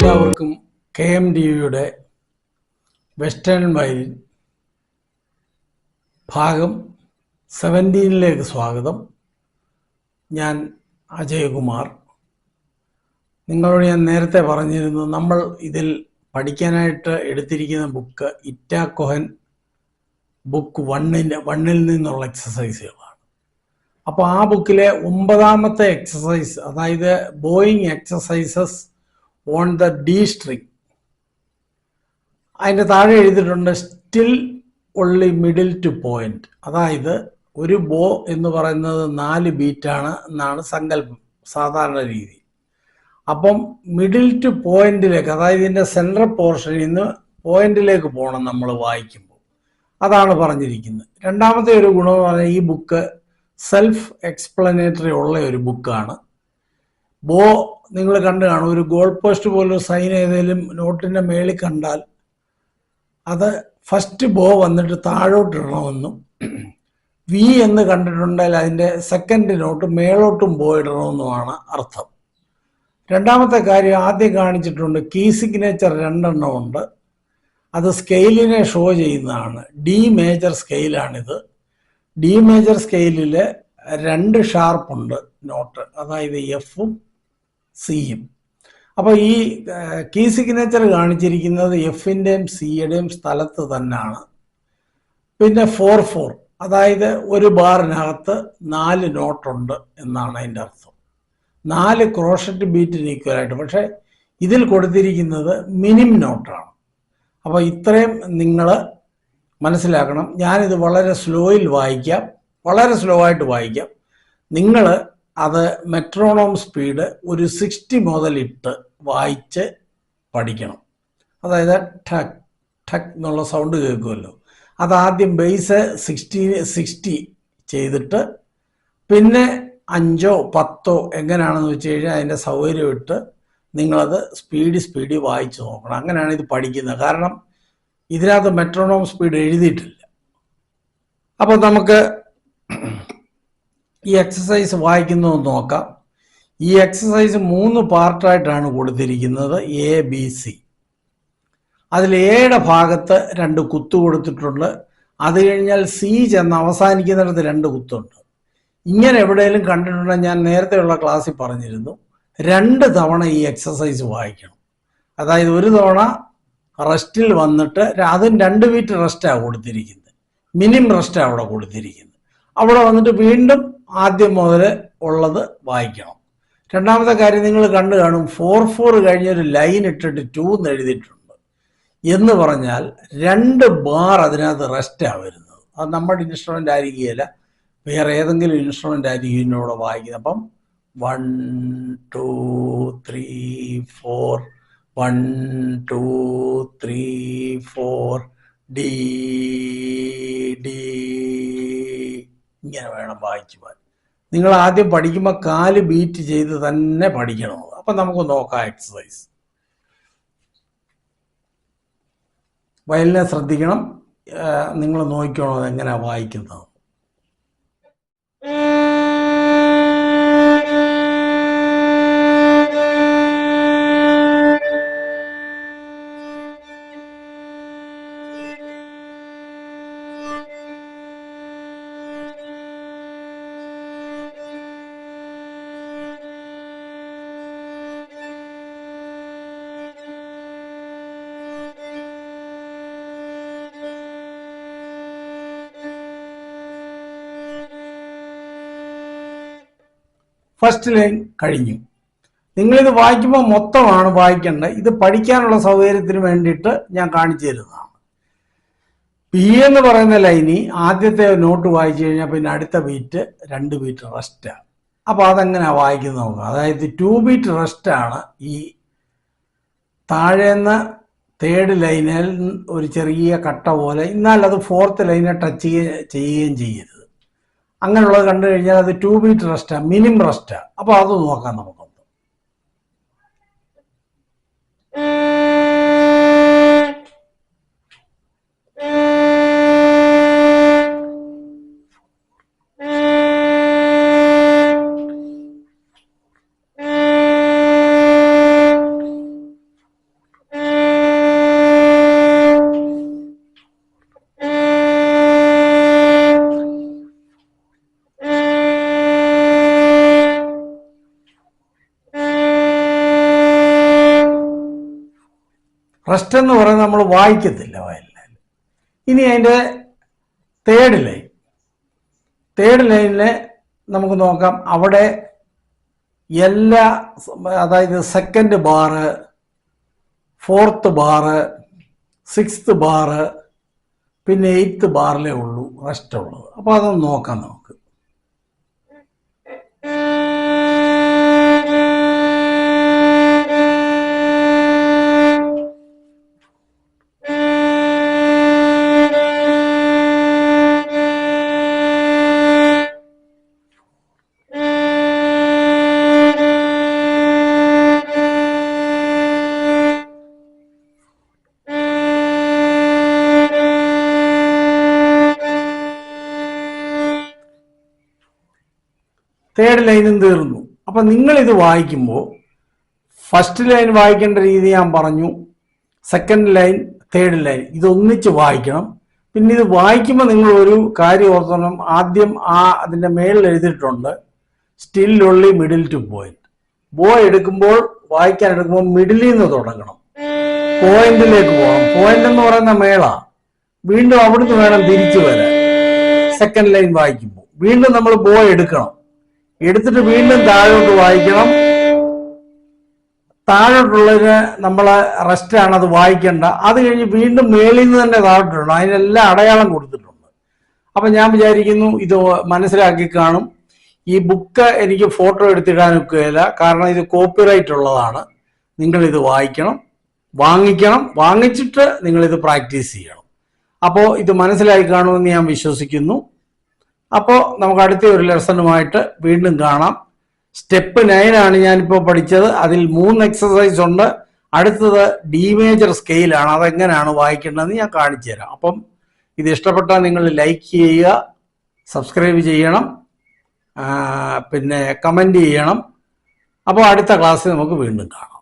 എല്ലാവർക്കും KMDയുടെ western violin ഭാഗം 17ലേക്ക് സ്വാഗതം. ഞാൻ അജയകുമാർ. നിങ്ങളോട് ഞാൻ നേരത്തെ പറഞ്ഞിരുന്നു, നമ്മൾ ഇതിൽ പഠിക്കാനായിട്ട് എടുത്തിരിക്കുന്ന ബുക്ക് ഇറ്റാ കൊഹൻ ബുക്ക് 1ൽ നിന്നുള്ള എക്സസൈസുകളാണ്. അപ്പോൾ ആ ബുക്കിലെ 9ാമത്തെ എക്സസൈസ്, അതായത് Boeing exercises on the D string, അതിൻ്റെ താഴെ എഴുതിയിട്ടുണ്ട് still only middle two point. അതായത് ഒരു ബോ എന്ന് പറയുന്നത് 4 ബീറ്റാണ് എന്നാണ് സങ്കല്പം, സാധാരണ രീതി. അപ്പം മിഡിൽ ടു പോയിന്റിലേക്ക്, അതായത് ഇതിൻ്റെ സെൻട്രൽ പോർഷനിൽ നിന്ന് പോയിന്റിലേക്ക് പോകണം നമ്മൾ വായിക്കുമ്പോൾ. അതാണ് പറഞ്ഞിരിക്കുന്നത്. രണ്ടാമത്തെ ഒരു ഗുണമെന്ന് പറഞ്ഞാൽ ഈ ബുക്ക് സെൽഫ് എക്സ്പ്ലനേറ്ററി ഉള്ള ഒരു ബുക്കാണ്. ബോ നിങ്ങൾ കണ്ടു കാണും. ഒരു ഗോൾ പോസ്റ്റ് പോലൊരു സൈൻ ഏതെങ്കിലും നോട്ടിൻ്റെ മേളിൽ കണ്ടാൽ അത് ഫസ്റ്റ് ബോ വന്നിട്ട് താഴോട്ടിടണമെന്നും, വി എന്ന് കണ്ടിട്ടുണ്ടെങ്കിൽ അതിൻ്റെ സെക്കൻഡ് നോട്ട് മേളോട്ടും ബോ ഇടണമെന്നുമാണ് അർത്ഥം. രണ്ടാമത്തെ കാര്യം ആദ്യം കാണിച്ചിട്ടുണ്ട്, കീ സിഗ്നേച്ചർ 2 ഉണ്ട്. അത് സ്കെയിലിനെ ഷോ ചെയ്യുന്നതാണ്. ഡി മേജർ സ്കെയിലാണിത്. ഡി മേജർ സ്കെയിലിൽ 2 ഷാർപ്പുണ്ട് നോട്ട്, അതായത് എഫും സിയും. അപ്പോൾ ഈ കീ സിഗ്നേച്ചർ കാണിച്ചിരിക്കുന്നത് എഫിൻ്റെയും സിയുടെയും സ്ഥലത്ത് തന്നെയാണ്. പിന്നെ 4/4, അതായത് ഒരു ബാറിനകത്ത് 4 നോട്ടുണ്ട് എന്നാണ് അതിൻ്റെ അർത്ഥം. 4 ക്രോഷറ്റ് ബീറ്റിന് ഈക്വലായിട്ട്. പക്ഷേ ഇതിൽ കൊടുത്തിരിക്കുന്നത് മിനിം നോട്ടാണ്. അപ്പോൾ ഇത്രയും നിങ്ങൾ മനസ്സിലാക്കണം. ഞാനിത് വളരെ സ്ലോയിൽ വായിക്കാം, വളരെ സ്ലോ ആയിട്ട് വായിക്കാം. നിങ്ങൾ അത് മെട്രോണോം സ്പീഡ് ഒരു 60 മുതൽ ഇട്ട് വായിച്ച് പഠിക്കണം. അതായത് ഠക് ഠക് എന്നുള്ള സൗണ്ട് കേൾക്കുമല്ലോ, അതാദ്യം ബേസ് 60 ചെയ്തിട്ട് പിന്നെ 5ഓ 10ഓ എങ്ങനെയാണെന്ന് വെച്ച് കഴിഞ്ഞാൽ അതിൻ്റെ സൗകര്യം ഇട്ട് നിങ്ങളത് സ്പീഡിൽ വായിച്ച് നോക്കണം. അങ്ങനെയാണ് ഇത് പഠിക്കുന്നത്. കാരണം ഇതിനകത്ത് മെട്രോണോം സ്പീഡ് എഴുതിയിട്ടില്ല. അപ്പോൾ നമുക്ക് ഈ എക്സസൈസ് വായിക്കുന്നതെന്ന് നോക്കാം. ഈ എക്സസൈസ് 3 പാർട്ടായിട്ടാണ് കൊടുത്തിരിക്കുന്നത്, ABC. അതിൽ എയുടെ ഭാഗത്ത് 2 കുത്ത് കൊടുത്തിട്ടുണ്ട്. അത് കഴിഞ്ഞാൽ സി ചെന്ന് അവസാനിക്കുന്നിടത്ത് 2 കുത്തുണ്ട്. ഇങ്ങനെ എവിടെയെങ്കിലും കണ്ടിട്ടുണ്ടെങ്കിൽ ഞാൻ നേരത്തെയുള്ള ക്ലാസ്സിൽ പറഞ്ഞിരുന്നു, 2 തവണ ഈ എക്സസൈസ് വായിക്കണം. അതായത് ഒരു തവണ റെസ്റ്റിൽ വന്നിട്ട്, അതും 2 ബീറ്റ് റെസ്റ്റാണ് കൊടുത്തിരിക്കുന്നത്, മിനിമം റെസ്റ്റാണ് അവിടെ കൊടുത്തിരിക്കുന്നത്. അവിടെ വന്നിട്ട് വീണ്ടും ആദ്യം മുതൽ ഉള്ളത് വായിക്കണം. രണ്ടാമത്തെ കാര്യം നിങ്ങൾ കണ്ടു കാണും, 4/4 കഴിഞ്ഞൊരു ലൈൻ ഇട്ടിട്ട് 2 എന്ന് എഴുതിയിട്ടുണ്ട്. എന്ന് പറഞ്ഞാൽ 2 ബാർ അതിനകത്ത് റെസ്റ്റാണ് വരുന്നത്. അത് നമ്മുടെ ഇൻസ്ട്രുമെൻ്റ് ആയിരിക്കുകയില്ല, വേറെ ഏതെങ്കിലും ഇൻസ്ട്രുമെൻ്റ് ആയിരിക്കും ഇതിനോട് വായിക്കുന്നത്. അപ്പം 1 2 3 4, 1 2 3 4, ഡി ഡി, ഇങ്ങനെ വേണം വായിച്ചു പോകാൻ. നിങ്ങൾ ആദ്യം പഠിക്കുമ്പോൾ 4 ബീറ്റ് ചെയ്ത് തന്നെ പഠിക്കണം. അപ്പം നമുക്ക് നോക്കാം എക്സസൈസ്. വയലിനെ ശ്രദ്ധിക്കണം, നിങ്ങൾ നോക്കിക്കോണം അതെങ്ങനെയാണ് വായിക്കുന്നത്. ഫസ്റ്റ് ലൈൻ കഴിഞ്ഞു. നിങ്ങളിത് വായിക്കുമ്പോൾ മൊത്തമാണ് വായിക്കേണ്ടത്. ഇത് പഠിക്കാനുള്ള സൗകര്യത്തിന് വേണ്ടിയിട്ട് ഞാൻ കാണിച്ചു തരുന്നതാണ്. പി എന്ന് പറയുന്ന ലൈനി ആദ്യത്തെ നോട്ട് വായിച്ചു കഴിഞ്ഞാൽ പിന്നെ അടുത്ത ബീറ്റ് 2 ബീറ്റ് റെസ്റ്റാണ്. അപ്പോൾ അതെങ്ങനെയാണ് വായിക്കുന്നത് നോക്കുക. അതായത് 2 ബീറ്റ് റെസ്റ്റാണ് ഈ താഴേന്ന് 3rd ലൈനിൽ ഒരു ചെറിയ കട്ട പോലെ, എന്നാൽ അത് 4th ലൈനെ ടച്ച് ചെയ്യുകയും ചെയ്യരുത്. അങ്ങനെയുള്ളത് കണ്ടു കഴിഞ്ഞാൽ അത് 2 ബീറ്റ് റെസ്റ്റാണ്, മിനിമം റെസ്റ്റാണ്. അപ്പോൾ അത് നോക്കാം നമുക്ക്. റെസ്റ്റ് എന്ന് പറയുന്നത് നമ്മൾ വായിക്കത്തില്ല വയലിൻ. ഇനി അതിൻ്റെ തേർഡ് ലൈനിൽ നമുക്ക് നോക്കാം. അവിടെ എല്ലാ, അതായത് second bar, fourth bar, sixth bar, പിന്നെ 8th ബാറിലേ ഉള്ളൂ റെസ്റ്റ് ഉള്ളത്. അപ്പോൾ അതൊന്ന് നോക്കാം നമുക്ക്. തേർഡ് ലൈനും തീർന്നു. അപ്പം നിങ്ങളിത് വായിക്കുമ്പോൾ ഫസ്റ്റ് ലൈൻ വായിക്കേണ്ട രീതി ഞാൻ പറഞ്ഞു, സെക്കൻഡ് ലൈൻ, തേർഡ് ലൈൻ ഇതൊന്നിച്ച് വായിക്കണം. പിന്നെ ഇത് വായിക്കുമ്പോൾ നിങ്ങൾ ഒരു കാര്യം ഓർക്കണം. ആദ്യം അതിൻ്റെ മേളിൽ എഴുതിയിട്ടുണ്ട് still only middle two point. ബോ എടുക്കുമ്പോൾ, വായിക്കാൻ എടുക്കുമ്പോൾ മിഡിലിൽ നിന്ന് തുടങ്ങണം, പോയിന്റിലേക്ക് പോകണം. പോയിന്റ് എന്ന് പറയുന്ന മേള, വീണ്ടും അവിടുന്ന് വേണം തിരിച്ചു വരാൻ. സെക്കൻഡ് ലൈൻ വായിക്കുമ്പോൾ വീണ്ടും നമ്മൾ ബോ എടുക്കണം, എടുത്തിട്ട് വീണ്ടും താഴോട്ട് വായിക്കണം. താഴോട്ടുള്ളതിന് നമ്മൾ റെസ്റ്റാണ്, അത് വായിക്കേണ്ട. അത് കഴിഞ്ഞ് വീണ്ടും മേളിൽ നിന്ന് തന്നെ താഴോട്ടുണ്ട്, അതിനെല്ലാം അടയാളം കൊടുത്തിട്ടുണ്ട്. അപ്പം ഞാൻ വിചാരിക്കുന്നു ഇത് മനസ്സിലാക്കി കാണും. ഈ ബുക്ക് എനിക്ക് ഫോട്ടോ എടുത്തിടാനൊക്കെയില്ല, കാരണം ഇത് കോപ്പിറൈറ്റ് ഉള്ളതാണ്. നിങ്ങളിത് വായിക്കണം, വാങ്ങിക്കണം, വാങ്ങിച്ചിട്ട് നിങ്ങളിത് പ്രാക്ടീസ് ചെയ്യണം. അപ്പോൾ ഇത് മനസ്സിലാക്കി കാണുമെന്ന് ഞാൻ വിശ്വസിക്കുന്നു. അപ്പോൾ നമുക്ക് അടുത്ത ഒരു ലെസണുമായിട്ട് വീണ്ടും കാണാം. സ്റ്റെപ്പ് 9 ആണ് ഞാനിപ്പോൾ പഠിച്ചത്. അതിൽ 3 എക്സസൈസ് ഉണ്ട്. അടുത്തത് ഡി മേജർ സ്കെയിലാണ്. അതെങ്ങനെയാണ് വായിക്കേണ്ടതെന്ന് ഞാൻ കാണിച്ചു തരാം. അപ്പം ഇത് ഇഷ്ടപ്പെട്ടാൽ നിങ്ങൾ ലൈക്ക് ചെയ്യുക, സബ്സ്ക്രൈബ് ചെയ്യണം, പിന്നെ കമൻറ്റ് ചെയ്യണം. അപ്പോൾ അടുത്ത ക്ലാസ്സിൽ നമുക്ക് വീണ്ടും കാണാം.